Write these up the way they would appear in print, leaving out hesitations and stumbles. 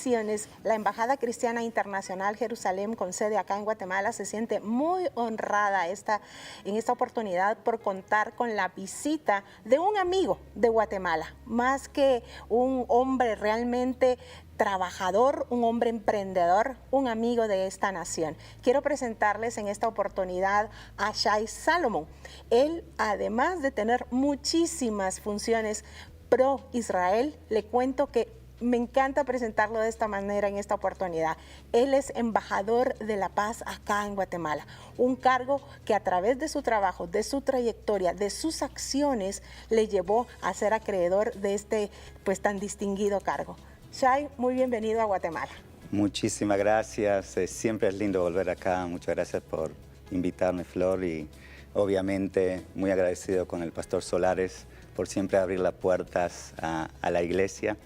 bendiciones. La Embajada Cristiana Internacional Jerusalén, con sede acá en Guatemala, se siente muy honrada en esta oportunidad por contar con la visita de un amigo de Guatemala, más que un hombre realmente trabajador, un hombre emprendedor, un amigo de esta nación. Quiero presentarles en esta oportunidad a Shai Salomón. Él, además de tener muchísimas funciones pro Israel, le cuento que me encanta presentarlo de esta manera en esta oportunidad. Él es embajador de la paz acá en Guatemala, un cargo que a través de su trabajo, de su trayectoria, de sus acciones, le llevó a ser acreedor de este pues tan distinguido cargo. Shai, muy bienvenido a Guatemala. Muchísimas gracias, siempre es lindo volver acá, muchas gracias por invitarme, Flor, y obviamente muy agradecido con el Pastor Solares por siempre abrir las puertas a la iglesia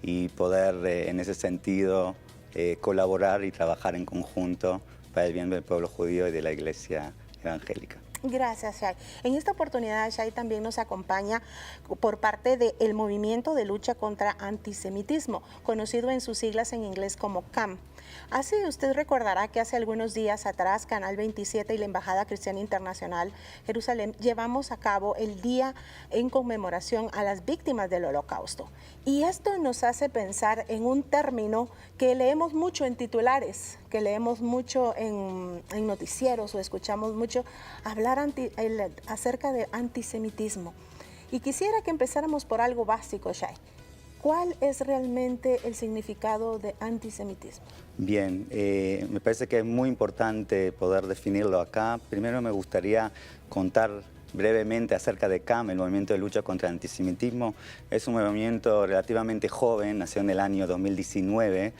y poder en ese sentido colaborar y trabajar en conjunto para el bien del pueblo judío y de la iglesia evangélica. Gracias, Shai. En esta oportunidad, Shai también nos acompaña por parte del Movimiento de Lucha contra Antisemitismo, conocido en sus siglas en inglés como CAM. Usted recordará que hace algunos días atrás, Canal 27 y la Embajada Cristiana Internacional Jerusalén llevamos a cabo el día en conmemoración a las víctimas del Holocausto. Y esto nos hace pensar en un término que leemos mucho en titulares, que leemos mucho en noticieros o escuchamos mucho hablar acerca de antisemitismo. Y quisiera que empezáramos por algo básico, Shai. ¿Cuál es realmente el significado de antisemitismo? Bien, me parece que es muy importante poder definirlo acá. Primero me gustaría contar brevemente acerca de CAM, el Movimiento de Lucha contra el Antisemitismo. Es un movimiento relativamente joven, nació en el año 2019,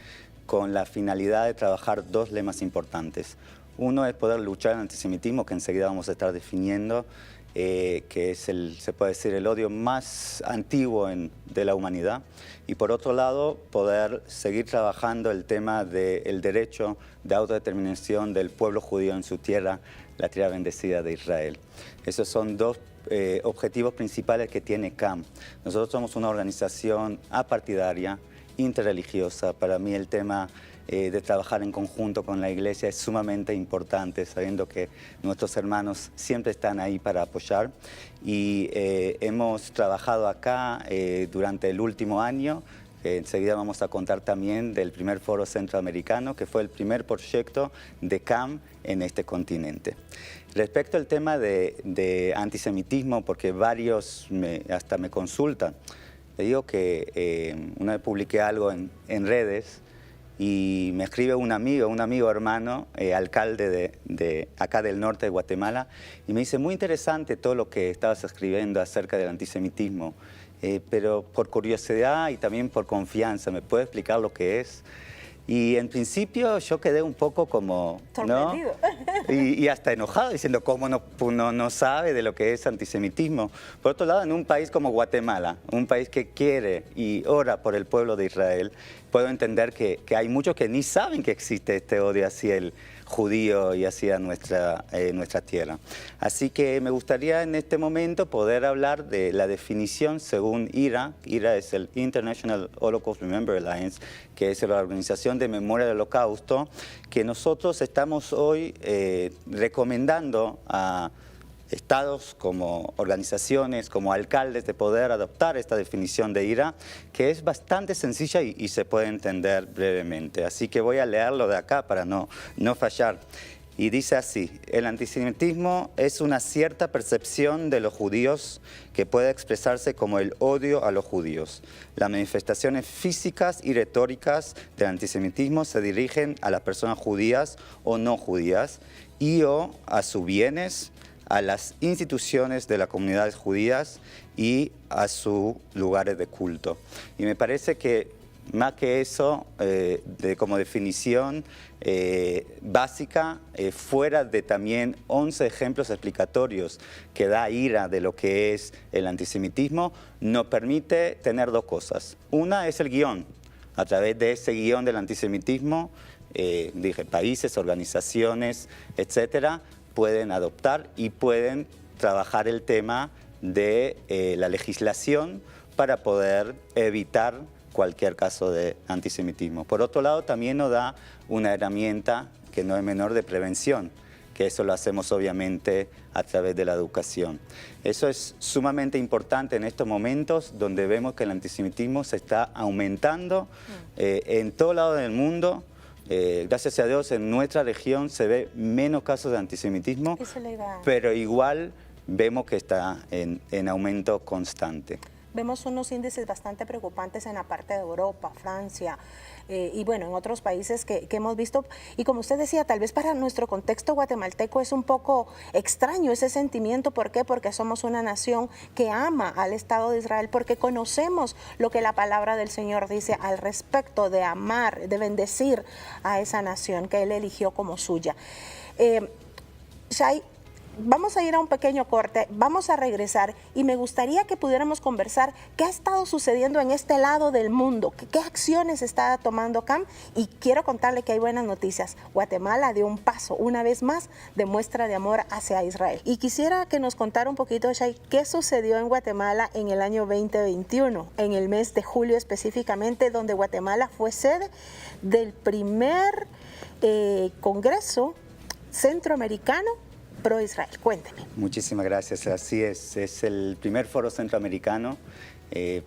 con la finalidad de trabajar dos lemas importantes. Uno es poder luchar el antisemitismo, que enseguida vamos a estar definiendo, que es, se puede decir, el odio más antiguo de la humanidad. Y por otro lado, poder seguir trabajando el tema del derecho de autodeterminación del pueblo judío en su tierra, la tierra bendecida de Israel. Esos son dos objetivos principales que tiene CAM. Nosotros somos una organización apartidaria, interreligiosa. Para mí el tema de trabajar en conjunto con la iglesia es sumamente importante, sabiendo que nuestros hermanos siempre están ahí para apoyar. Y hemos trabajado acá durante el último año. Enseguida vamos a contar también del primer foro centroamericano, que fue el primer proyecto de CAM en este continente. Respecto al tema de antisemitismo, porque varios hasta me consultan, le digo que una vez publiqué algo en redes y me escribe un amigo hermano, alcalde de acá del norte de Guatemala, y me dice, muy interesante todo lo que estabas escribiendo acerca del antisemitismo, pero por curiosidad y también por confianza, ¿me puedes explicar lo que es? Y en principio yo quedé un poco como, ¿no? Y hasta enojado, diciendo cómo no sabe de lo que es antisemitismo. Por otro lado, en un país como Guatemala, un país que quiere y ora por el pueblo de Israel, puedo entender que hay muchos que ni saben que existe este odio hacia el judío y hacia nuestra tierra. Así que me gustaría en este momento poder hablar de la definición según IRA. IRA es el International Holocaust Remembrance Alliance, que es la organización de memoria del Holocausto, que nosotros estamos hoy recomendando a estados, como organizaciones, como alcaldes, de poder adoptar esta definición de IRA, que es bastante sencilla y se puede entender brevemente. Así que voy a leerlo de acá para no fallar. Y dice así: el antisemitismo es una cierta percepción de los judíos que puede expresarse como el odio a los judíos. Las manifestaciones físicas y retóricas del antisemitismo se dirigen a las personas judías o no judías o a sus bienes, a las instituciones de las comunidades judías y a sus lugares de culto. Y me parece que más que eso, como definición básica, fuera de también 11 ejemplos explicatorios que da IRA de lo que es el antisemitismo, nos permite tener dos cosas. Una es el guión. A través de ese guión del antisemitismo, países, organizaciones, etcétera, pueden adoptar y pueden trabajar el tema de la legislación para poder evitar cualquier caso de antisemitismo. Por otro lado, también nos da una herramienta que no es menor de prevención, que eso lo hacemos obviamente a través de la educación. Eso es sumamente importante en estos momentos donde vemos que el antisemitismo se está aumentando en todo lado del mundo. Gracias a Dios en nuestra región se ve menos casos de antisemitismo, pero igual vemos que está en aumento constante. Vemos unos índices bastante preocupantes en la parte de Europa, Francia y bueno, en otros países que hemos visto. Y como usted decía, tal vez para nuestro contexto guatemalteco es un poco extraño ese sentimiento. ¿Por qué? Porque somos una nación que ama al Estado de Israel, porque conocemos lo que la palabra del Señor dice al respecto de amar, de bendecir a esa nación que Él eligió como suya. Shai, vamos a ir a un pequeño corte, vamos a regresar y me gustaría que pudiéramos conversar qué ha estado sucediendo en este lado del mundo, qué acciones está tomando CAM, y quiero contarle que hay buenas noticias. Guatemala dio un paso, una vez más, de muestra de amor hacia Israel. Y quisiera que nos contara un poquito, Shai, qué sucedió en Guatemala en el año 2021, en el mes de julio específicamente, donde Guatemala fue sede del primer Congreso Centroamericano pro-Israel. Cuénteme. Muchísimas gracias. Así es el primer foro centroamericano,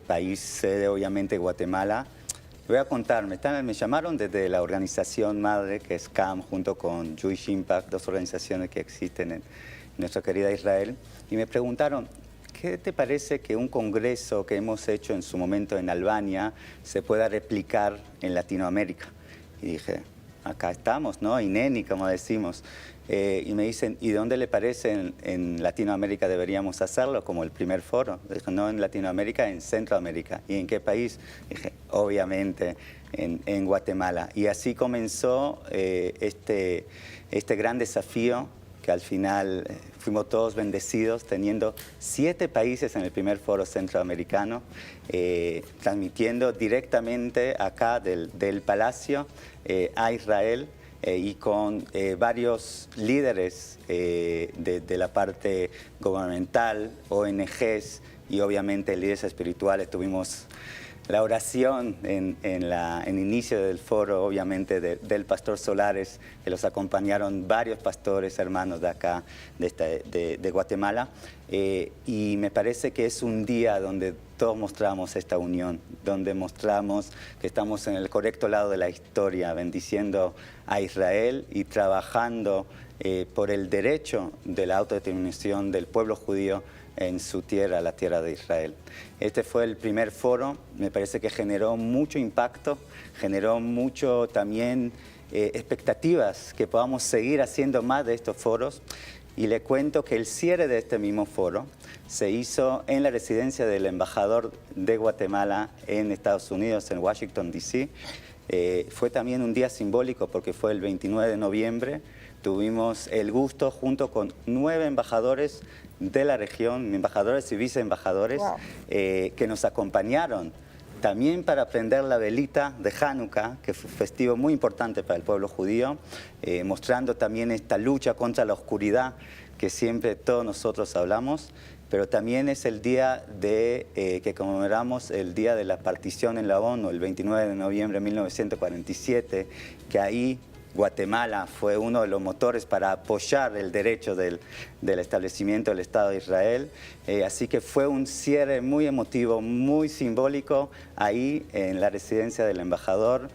país sede obviamente Guatemala. Voy a contar, me llamaron desde la organización madre que es CAM junto con Jewish Impact, dos organizaciones que existen en nuestra querida Israel, y me preguntaron, ¿qué te parece que un congreso que hemos hecho en su momento en Albania se pueda replicar en Latinoamérica? Y dije, acá estamos, ¿no? INENI, como decimos. Y me dicen, ¿y dónde le parece en Latinoamérica deberíamos hacerlo? Como el primer foro. Dijo, no en Latinoamérica, en Centroamérica. ¿Y en qué país? Dije, obviamente en Guatemala. Y así comenzó este gran desafío, que al final fuimos todos bendecidos, teniendo 7 países en el primer foro centroamericano, transmitiendo directamente acá del Palacio a Israel, y con varios líderes de la parte gubernamental, ONGs y obviamente líderes espirituales. Tuvimos la oración en inicio del foro, obviamente, del pastor Solares, que los acompañaron varios pastores hermanos de acá, de Guatemala. Y me parece que es un día donde todos mostramos esta unión, donde mostramos que estamos en el correcto lado de la historia, bendiciendo a Israel y trabajando por el derecho de la autodeterminación del pueblo judío en su tierra, la tierra de Israel. Este fue el primer foro, me parece que generó mucho impacto, generó mucho también expectativas que podamos seguir haciendo más de estos foros. Y le cuento que el cierre de este mismo foro se hizo en la residencia del embajador de Guatemala en Estados Unidos, en Washington, D.C. Fue también un día simbólico porque fue el 29 de noviembre. Tuvimos el gusto, junto con 9 embajadores de la región, embajadores y viceembajadores, wow, que nos acompañaron también para prender la velita de Hanukkah, que fue un festivo muy importante para el pueblo judío, mostrando también esta lucha contra la oscuridad que siempre todos nosotros hablamos, pero también es el día que conmemoramos el día de la partición en la ONU, el 29 de noviembre de 1947, que ahí Guatemala fue uno de los motores para apoyar el derecho del establecimiento del Estado de Israel. Así que fue un cierre muy emotivo, muy simbólico, ahí en la residencia del embajador,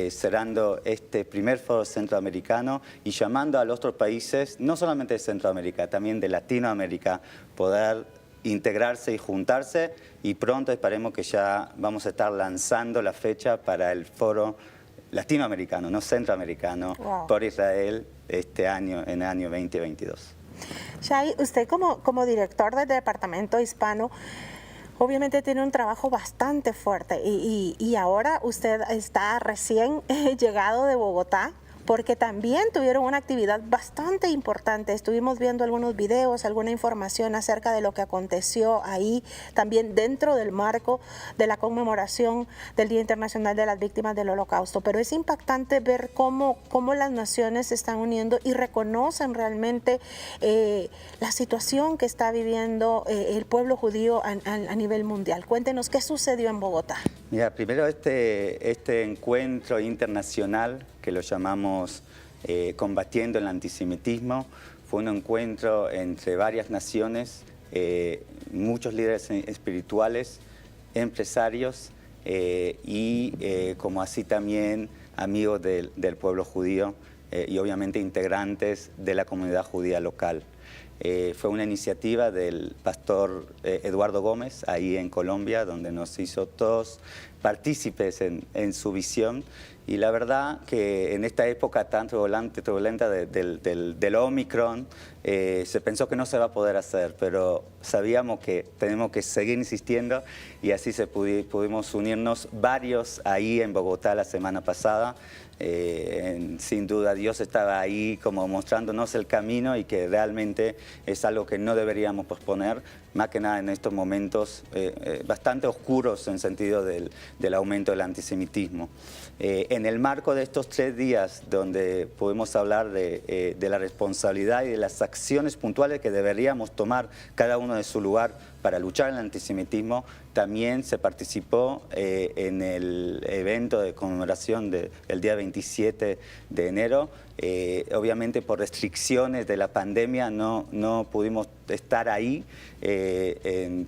cerrando este primer foro centroamericano y llamando a los otros países, no solamente de Centroamérica, también de Latinoamérica, poder integrarse y juntarse, y pronto esperemos que ya vamos a estar lanzando la fecha para el foro latinoamericano, no centroamericano, wow, por Israel este año, en el año 2022. Shai, usted como director del Departamento Hispano, obviamente tiene un trabajo bastante fuerte y ahora usted está recién llegado de Bogotá, porque también tuvieron una actividad bastante importante. Estuvimos viendo algunos videos, alguna información acerca de lo que aconteció ahí, también dentro del marco de la conmemoración del Día Internacional de las Víctimas del Holocausto. Pero es impactante ver cómo las naciones se están uniendo y reconocen realmente la situación que está viviendo el pueblo judío a nivel mundial. Cuéntenos qué sucedió en Bogotá. Mira, primero este encuentro internacional, que lo llamamos Combatiendo el Antisemitismo, fue un encuentro entre varias naciones, muchos líderes espirituales, empresarios y como así también amigos del pueblo judío y obviamente integrantes de la comunidad judía local. Fue una iniciativa del pastor Eduardo Gómez, ahí en Colombia, donde nos hizo todos partícipes en su visión. Y la verdad que en esta época tan turbulenta del Omicron, se pensó que no se va a poder hacer, pero sabíamos que tenemos que seguir insistiendo y así pudimos unirnos varios ahí en Bogotá la semana pasada. Sin duda Dios estaba ahí como mostrándonos el camino y que realmente es algo que no deberíamos posponer, más que nada en estos momentos bastante oscuros en sentido del aumento del antisemitismo. En el marco de estos 3 días donde pudimos hablar de la responsabilidad y de las acciones puntuales que deberíamos tomar cada uno de su lugar para luchar el antisemitismo, también se participó en el evento de conmemoración del día 27 de enero. Obviamente por restricciones de la pandemia no pudimos estar ahí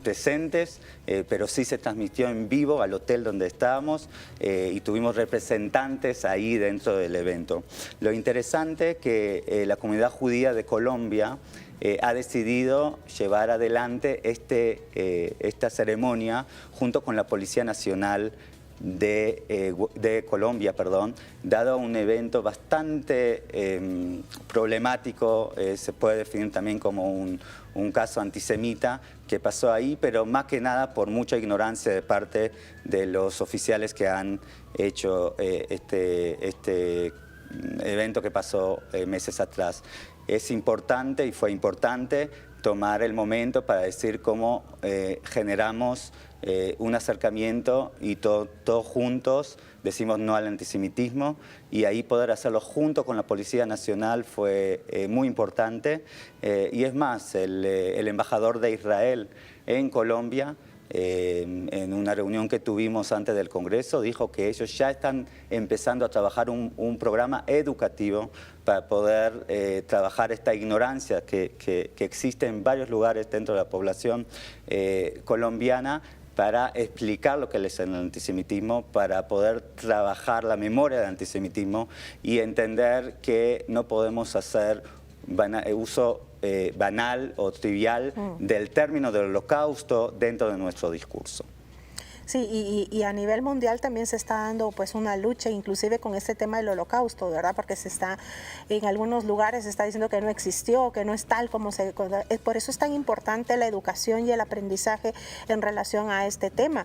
presentes, pero sí se transmitió en vivo al hotel donde estábamos y tuvimos representantes ahí dentro del evento. Lo interesante es que la comunidad judía de Colombia ha decidido llevar adelante esta ceremonia junto con la Policía Nacional de Colombia, dado un evento bastante problemático, se puede definir también como un caso antisemita que pasó ahí, pero más que nada por mucha ignorancia de parte de los oficiales que han hecho este evento que pasó meses atrás. Es importante y fue importante tomar el momento para decir cómo generamos un acercamiento y todos juntos decimos no al antisemitismo, y ahí poder hacerlo junto con la Policía Nacional fue muy importante. Y es más, el embajador de Israel en Colombia, en una reunión que tuvimos antes del Congreso, dijo que ellos ya están empezando a trabajar un programa educativo para poder trabajar esta ignorancia que existe en varios lugares dentro de la población colombiana, para explicar lo que es el antisemitismo, para poder trabajar la memoria del antisemitismo y entender que no podemos hacer uso banal o trivial del término del holocausto dentro de nuestro discurso. Sí, y a nivel mundial también se está dando pues una lucha, inclusive con este tema del holocausto, ¿verdad? Porque en algunos lugares se está diciendo que no existió, que no es tal como se... Por eso es tan importante la educación y el aprendizaje en relación a este tema.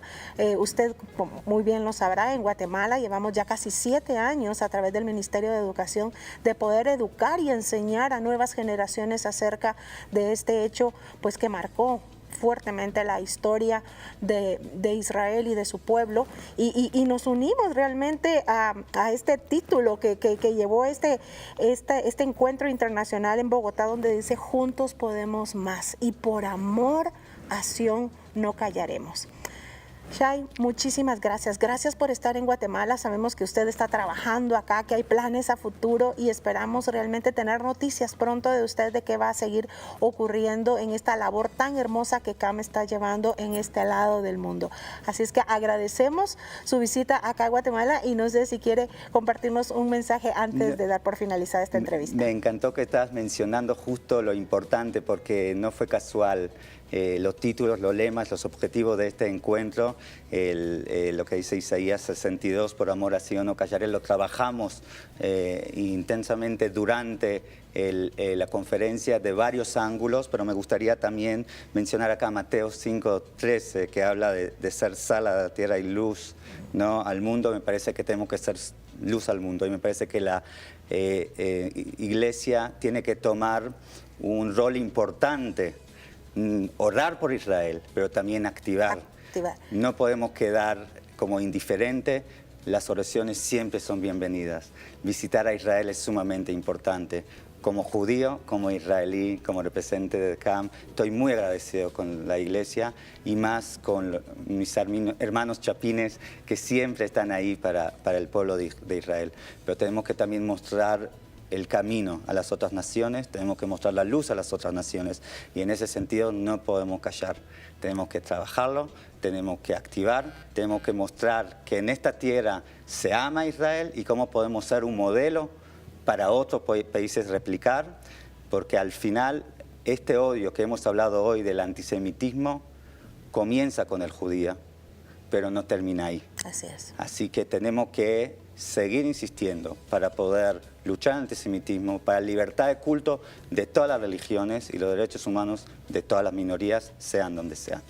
Usted, como muy bien lo sabrá, en Guatemala llevamos ya casi 7 años a través del Ministerio de Educación de poder educar y enseñar a nuevas generaciones acerca de este hecho pues que marcó fuertemente la historia de Israel y de su pueblo, y nos unimos realmente a este título que llevó este encuentro internacional en Bogotá, donde dice juntos podemos más y por amor a Sion no callaremos. Shai, muchísimas gracias. Gracias por estar en Guatemala. Sabemos que usted está trabajando acá, que hay planes a futuro y esperamos realmente tener noticias pronto de usted de qué va a seguir ocurriendo en esta labor tan hermosa que CAM está llevando en este lado del mundo. Así es que agradecemos su visita acá a Guatemala y no sé si quiere compartirnos un mensaje antes de dar por finalizada esta entrevista. Me encantó que estás mencionando justo lo importante, porque no fue casual. Los títulos, los lemas, los objetivos de este encuentro, lo que dice Isaías 62, por amor a Sion no callaré, lo trabajamos intensamente durante la conferencia de varios ángulos, pero me gustaría también mencionar acá Mateo 5:13, que habla de ser sal a la tierra y luz, ¿no?, al mundo. Me parece que tenemos que ser luz al mundo, y me parece que la iglesia tiene que tomar un rol importante, orar por Israel, pero también activar. No podemos quedar como indiferentes. Las oraciones siempre son bienvenidas. Visitar a Israel es sumamente importante, como judío, como israelí, como representante de CAM, estoy muy agradecido con la iglesia y más con mis hermanos chapines que siempre están ahí para el pueblo de Israel. Pero tenemos que también mostrar el camino a las otras naciones, tenemos que mostrar la luz a las otras naciones y en ese sentido no podemos callar, tenemos que trabajarlo, tenemos que activar, tenemos que mostrar que en esta tierra se ama a Israel y cómo podemos ser un modelo para otros países replicar, porque al final este odio que hemos hablado hoy del antisemitismo comienza con el judío, pero no termina ahí. Así es. Así que tenemos que seguir insistiendo para poder luchar al antisemitismo, para la libertad de culto de todas las religiones y los derechos humanos de todas las minorías, sean donde sean.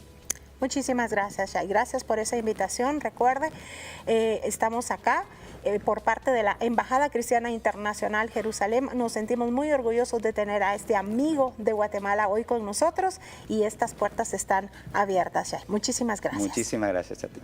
Muchísimas gracias, Shai. Gracias por esa invitación. Recuerde, estamos acá por parte de la Embajada Cristiana Internacional Jerusalén. Nos sentimos muy orgullosos de tener a este amigo de Guatemala hoy con nosotros y estas puertas están abiertas, Shai. Muchísimas gracias. Muchísimas gracias a ti.